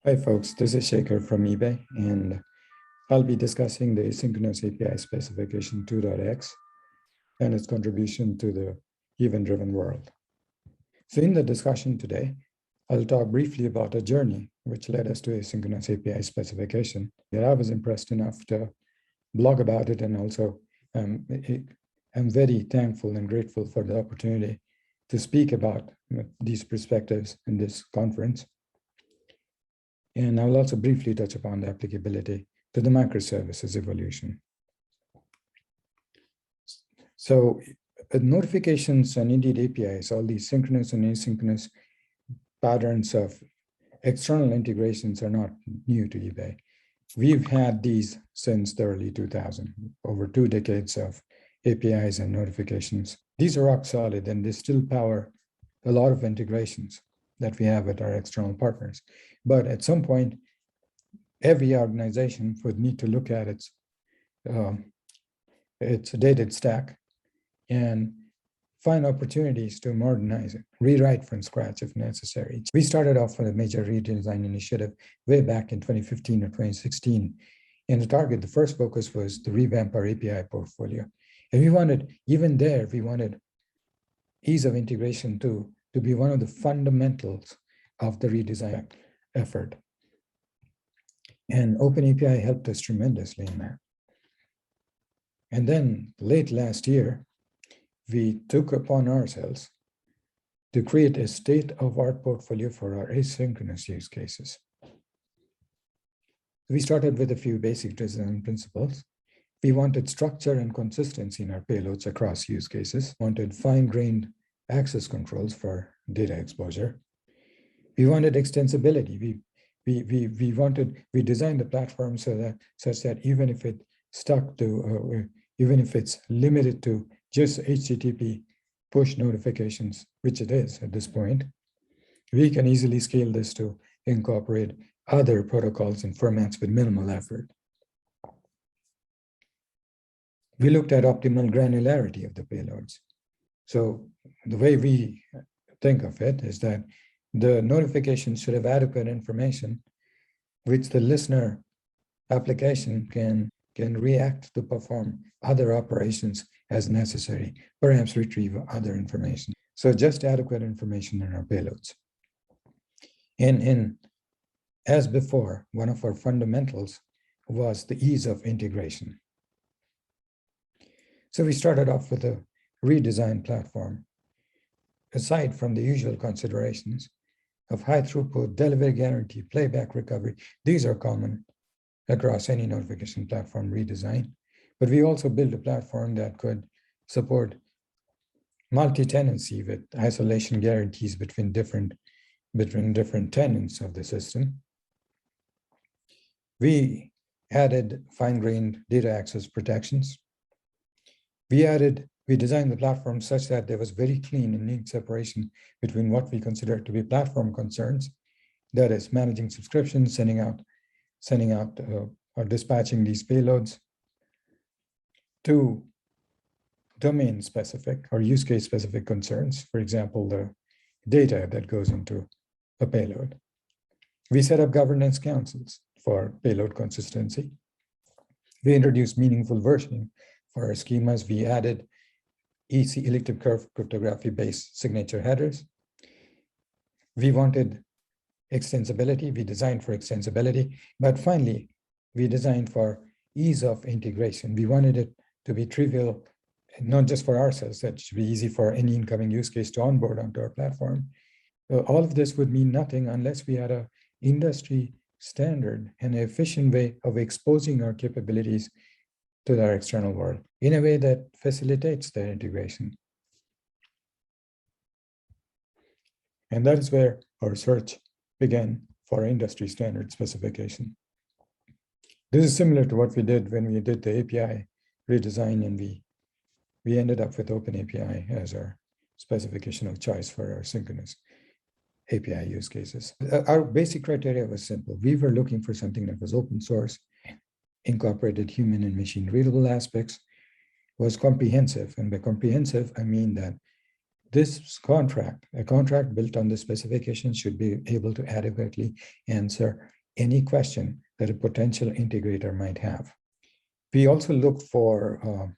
Hi folks, this is Shekhar from eBay, and I'll be discussing the Asynchronous API Specification 2.x and its contribution to the event-driven world. So in the discussion today, I'll talk briefly about a journey which led us to Asynchronous API Specification. That I was impressed enough to blog about it, and also I'm very thankful and grateful for the opportunity to speak about these perspectives in this conference. And I will also briefly touch upon the applicability to the microservices evolution. So notifications and indeed APIs, all these synchronous and asynchronous patterns of external integrations are not new to eBay. We've had these since the early 2000s, over 2 decades of APIs and notifications. These are rock solid, and they still power a lot of integrations that we have with our external partners. But at some point, every organization would need to look at its dated stack and find opportunities to modernize it, rewrite from scratch if necessary. We started off with a major redesign initiative way back in 2015 or 2016. And the first focus was to revamp our API portfolio. And we wanted ease of integration to be one of the fundamentals of the redesign effort. And OpenAPI helped us tremendously in that. And then late last year, we took upon ourselves to create a state-of-art portfolio for our asynchronous use cases. We started with a few basic design principles. We wanted structure and consistency in our payloads across use cases, wanted fine-grained access controls for data exposure. We wanted extensibility. We designed the platform such that even if it's limited to just HTTP push notifications, which it is at this point, we can easily scale this to incorporate other protocols and formats with minimal effort. We looked at optimal granularity of the payloads. So the way we think of it is that the notification should have adequate information which the listener application can react to perform other operations as necessary, perhaps retrieve other information. So just adequate information in our payloads. And as before, one of our fundamentals was the ease of integration. So we started off with a redesigned platform. Aside from the usual considerations of high throughput, delivery guarantee, playback recovery, these are common across any notification platform redesign. But we also built a platform that could support multi-tenancy with isolation guarantees between different tenants of the system. We added fine-grained data access protections. We designed the platform such that there was very clean and neat separation between what we consider to be platform concerns, that is managing subscriptions, sending out or dispatching these payloads, to domain specific or use case specific concerns, for example, the data that goes into a payload. We set up governance councils for payload consistency. We introduced meaningful versioning for our schemas. We added elliptic curve cryptography-based signature headers. We wanted extensibility. We designed for extensibility. But finally, we designed for ease of integration. We wanted it to be trivial, not just for ourselves, that it should be easy for any incoming use case to onboard onto our platform. All of this would mean nothing unless we had an industry standard and an efficient way of exposing our capabilities to our external world in a way that facilitates their integration. And that is where our search began for industry standard specification. This is similar to what we did when we did the API redesign, and we ended up with OpenAPI as our specification of choice for our synchronous API use cases. Our basic criteria was simple. We were looking for something that was open source, incorporated human and machine readable aspects, was comprehensive. And by comprehensive, I mean that This contract, a contract built on the specification, should be able to adequately answer any question that a potential integrator might have. We also look for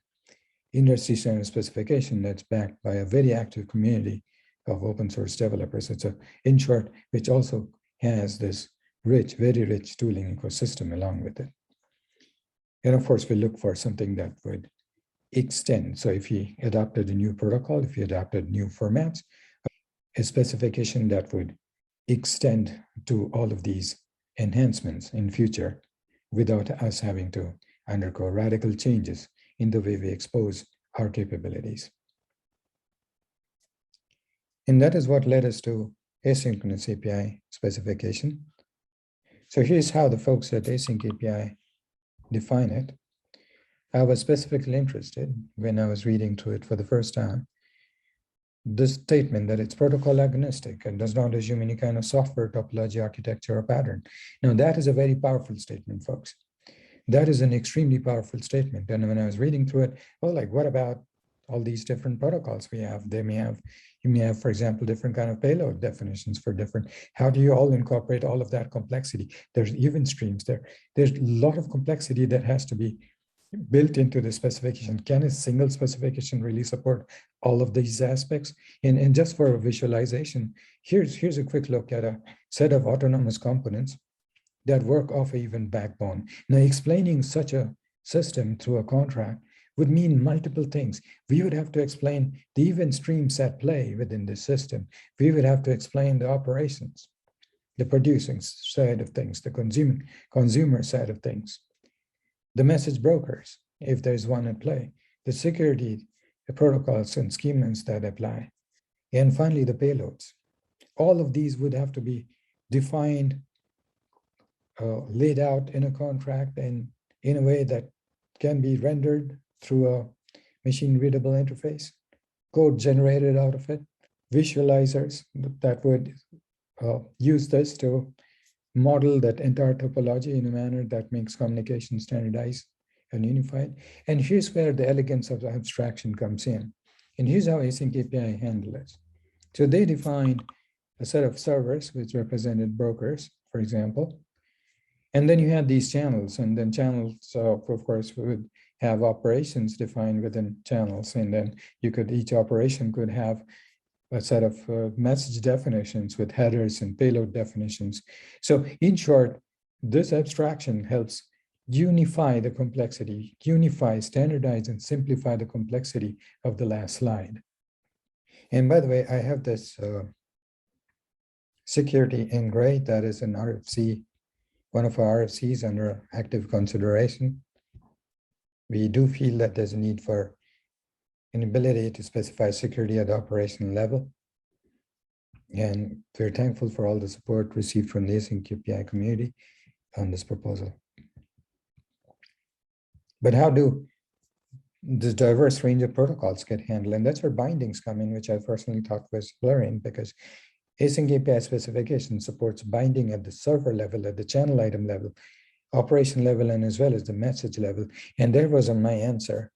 industry standard specification that's backed by a very active community of open source developers. It's in short, which also has this rich, very rich tooling ecosystem along with it. And of course, we look for something that would extend. So if you adopted a new protocol, if you adopted new formats, a specification that would extend to all of these enhancements in future without us having to undergo radical changes in the way we expose our capabilities. And that is what led us to asynchronous API specification. So here's how the folks at AsyncAPI define it. I was specifically interested when I was reading through it for the first time, this statement that it's protocol agnostic and does not assume any kind of software topology, architecture, or pattern. Now, that is a very powerful statement, folks. That is an extremely powerful statement. And when I was reading through it, well, like, what about all these different protocols we have? You may have, for example, different kind of payload definitions for different, how do you all incorporate all of that complexity? There's event streams there. There's a lot of complexity that has to be built into the specification. Can a single specification really support all of these aspects? And just for a visualization, here's a quick look at a set of autonomous components that work off an even backbone. Now, explaining such a system through a contract would mean multiple things. We would have to explain the event streams at play within this system. We would have to explain the operations, the producing side of things, the consumer side of things, the message brokers, if there's one at play, the security, the protocols and schemas that apply, and finally the payloads. All of these would have to be defined, laid out in a contract and in a way that can be rendered through a machine readable interface, code generated out of it, visualizers that would use this to model that entire topology in a manner that makes communication standardized and unified. And here's where the elegance of the abstraction comes in. And here's how AsyncAPI handles it. So they defined a set of servers which represented brokers, for example. And then you had these channels, and then channels, of course, would have operations defined within channels. And then each operation could have a set of message definitions with headers and payload definitions. So in short, this abstraction helps unify the complexity, unify, standardize, and simplify the complexity of the last slide. And by the way, I have this security in gray that is an RFC, one of our RFCs under active consideration. We do feel that there's a need for an ability to specify security at the operational level. And we're thankful for all the support received from the AsyncAPI community on this proposal. But how do this diverse range of protocols get handled? And that's where bindings come in, which I personally thought was blurring, because AsyncAPI specification supports binding at the server level, at the channel item level, operation level, and as well as the message level. And there wasn't my answer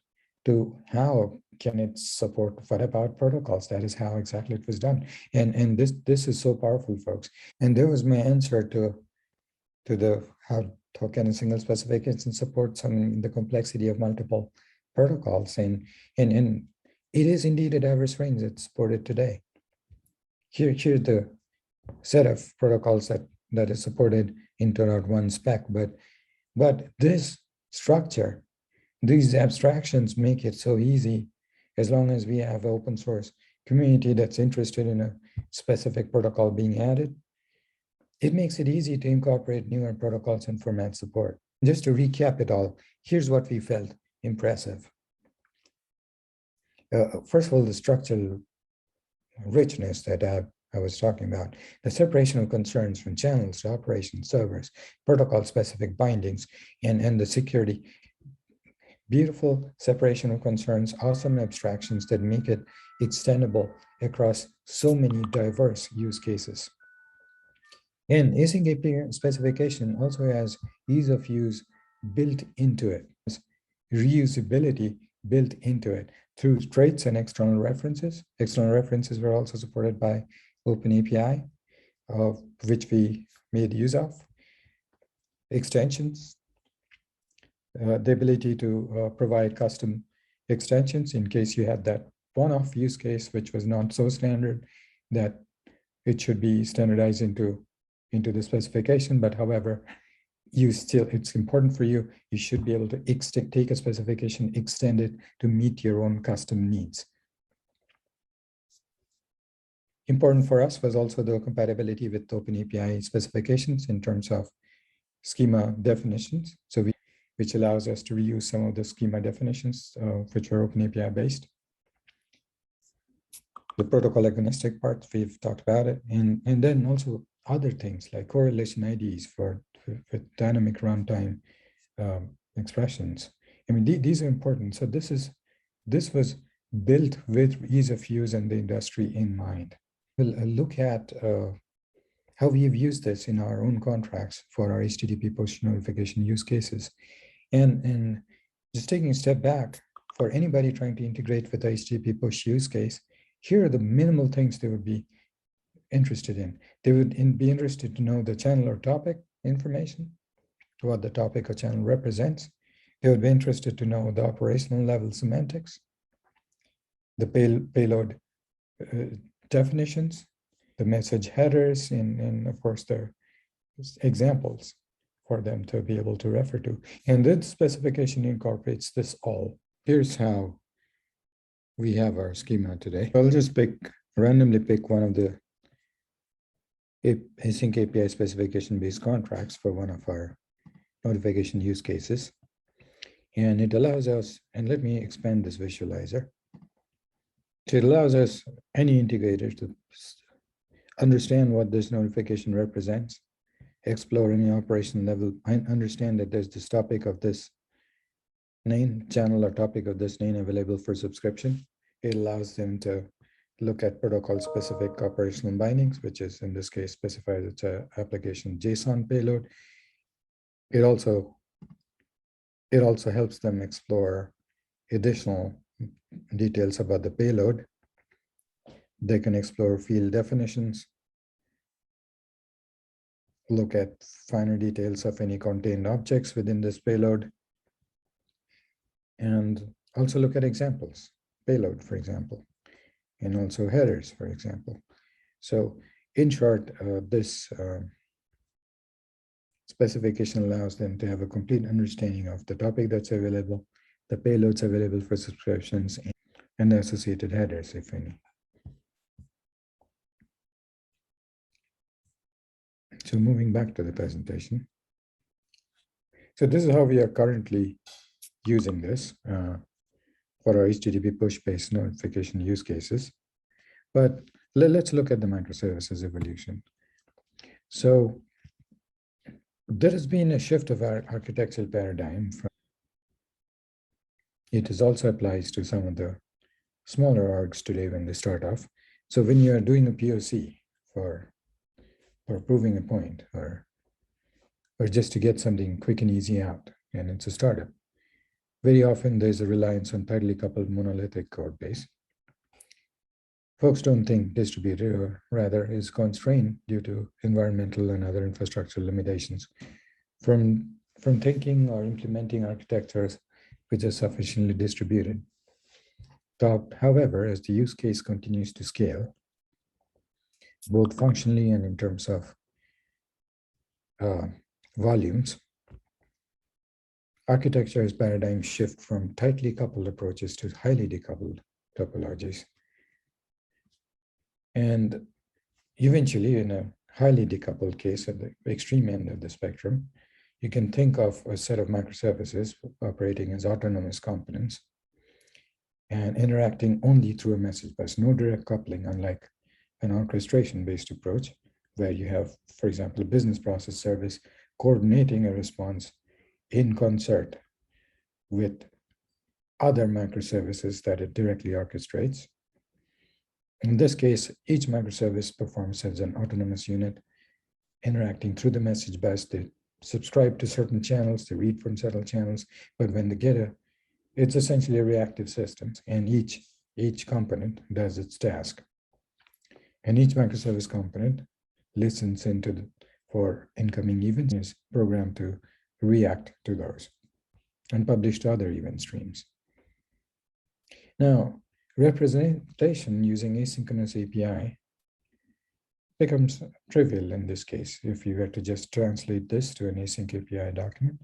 to how can it support what about protocols. That is how exactly it was done. And this is so powerful, folks. And there was my answer to the how can a single specification support the complexity of multiple protocols. And it is indeed a diverse range that's supported today. Here's the set of protocols that is supported in Route 1 spec, but this structure, these abstractions make it so easy, as long as we have an open source community that's interested in a specific protocol being added, it makes it easy to incorporate newer protocols and format support. Just to recap it all, here's what we felt impressive. First of all, the structural richness that I was talking about, the separation of concerns from channels to operations, servers, protocol-specific bindings, and the security. Beautiful separation of concerns, awesome abstractions that make it extendable across so many diverse use cases. And AsyncAPI specification also has ease of use built into it, reusability built into it. through traits and external references. External references were also supported by OpenAPI, of which we made use of. Extensions, the ability to provide custom extensions in case you had that one-off use case, which was not so standard that it should be standardized into the specification. But however, it's important for you. You should be able to take a specification, extend it to meet your own custom needs. Important for us was also the compatibility with OpenAPI specifications in terms of schema definitions. So which allows us to reuse some of the schema definitions, which are OpenAPI based. The protocol agnostic part, we've talked about it. And then also other things like correlation IDs for dynamic runtime expressions. I mean, these are important. So this was built with ease of use and the industry in mind. We'll look at how we have used this in our own contracts for our HTTP push notification use cases. And just taking a step back, for anybody trying to integrate with the HTTP push use case, here are the minimal things they would be interested in. They would be interested to know the channel or topic information, what the topic or channel represents. They would be interested to know the operational level semantics, the payload definitions, the message headers, and of course, the examples for them to be able to refer to. And this specification incorporates this all. Here's how we have our schema today. I'll just randomly pick one of the AsyncAPI specification-based contracts for one of our notification use cases. And it allows us, and let me expand this visualizer. So it allows us, any integrator, to understand what this notification represents, explore any operational level, and understand that there's this topic of this name, channel or topic of this name available for subscription. It allows them to look at protocol specific operational bindings, which is in this case specified as an application JSON payload. It also helps them explore additional details about the payload. They can explore field definitions, look at finer details of any contained objects within this payload, and also look at examples, payload, for example, and also headers, for example. So in short, this specification allows them to have a complete understanding of the topic that's available, the payloads available for subscriptions, and the associated headers, if any. So moving back to the presentation. So this is how we are currently using this for our HTTP push-based notification use cases. But let's look at the microservices evolution. So there has been a shift of our architectural paradigm. It also applies to some of the smaller orgs today when they start off. So when you're doing a POC for proving a point, or just to get something quick and easy out, and it's a startup, very often there's a reliance on tightly coupled monolithic code base. Folks don't think distributed, or rather is constrained due to environmental and other infrastructure limitations from thinking or implementing architectures which are sufficiently distributed. However, as the use case continues to scale, both functionally and in terms of volumes, architecture's paradigm shift from tightly coupled approaches to highly decoupled topologies. And eventually, in a highly decoupled case at the extreme end of the spectrum, you can think of a set of microservices operating as autonomous components and interacting only through a message bus, no direct coupling, unlike an orchestration-based approach, where you have, for example, a business process service coordinating a response in concert with other microservices that it directly orchestrates. In this case, each microservice performs as an autonomous unit interacting through the message bus. They subscribe to certain channels, they read from certain channels, but when they get a It's essentially a reactive system, and each component does its task. And each microservice component listens for incoming events and is programmed to react to those and publish to other event streams. Now, representation using asynchronous API becomes trivial in this case. If you were to just translate this to an async API document,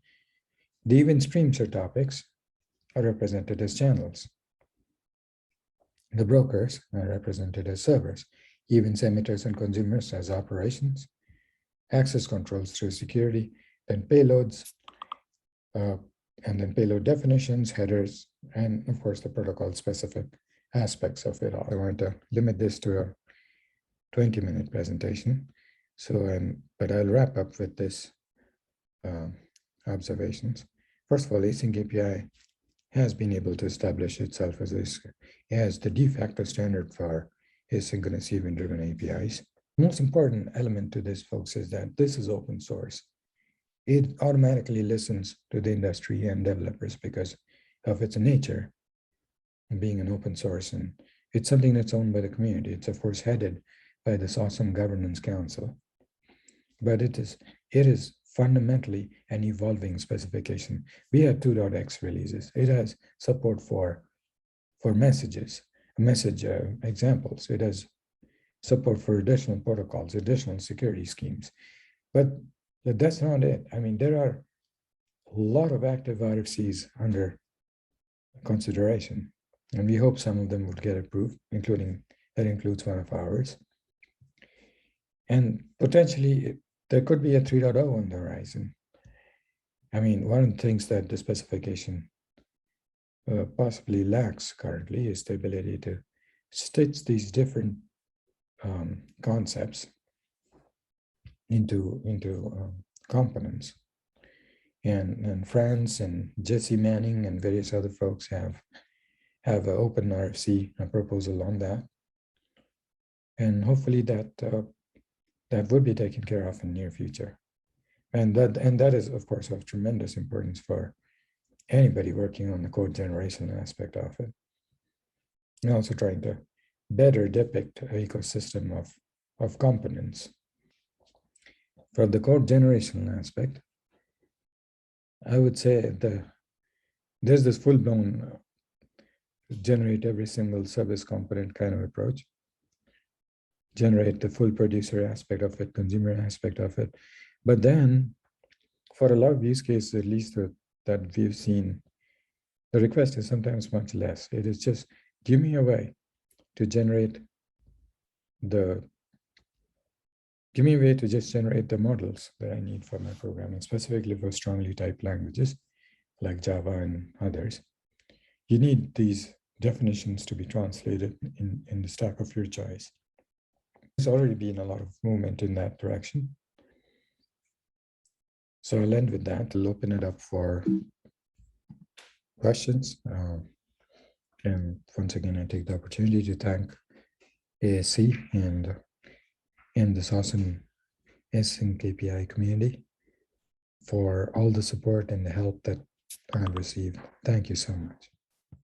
the event streams or topics are represented as channels. The brokers are represented as servers, events emitters and consumers as operations, access controls through security, then payloads, and then payload definitions, headers, and of course the protocol specific aspects of it all. I want to limit this to a 20-minute presentation. But I'll wrap up with this observations. First of all, AsyncAPI has been able to establish itself as the de facto standard for asynchronous event-driven APIs. The most important element to this, folks, is that this is open source. It automatically listens to the industry and developers because of its nature and being an open source. And it's something that's owned by the community. It's, of course, headed by this awesome governance council. But it is fundamentally an evolving specification. We have 2.x releases. It has support for message examples. It has support for additional protocols, additional security schemes. But that's not it. I mean, there are a lot of active RFCs under consideration, and we hope some of them would get approved, that includes one of ours. And potentially, there could be a 3.0 on the horizon. I mean, one of the things that the specification possibly lacks currently is the ability to stitch these different concepts into components. And Franz and Jesse Manning and various other folks have an open RFC, a proposal on that. And hopefully that would be taken care of in the near future. And that is, of course, of tremendous importance for anybody working on the code generation aspect of it. And also trying to better depict an ecosystem of components. For the code generation aspect, I would say there's this full-blown generate every single service component kind of approach. Generate the full producer aspect of it, consumer aspect of it. But then, for a lot of use cases, at least that we've seen, the request is sometimes much less. It is just, give me a way to just generate the models that I need for my programming, specifically for strongly typed languages like Java and others. You need these definitions to be translated in the stack of your choice. There's already been a lot of movement in that direction. So I'll end with that. I'll open it up for questions. And once again, I take the opportunity to thank ASC and this awesome AsyncAPI community for all the support and the help that I've received. Thank you so much.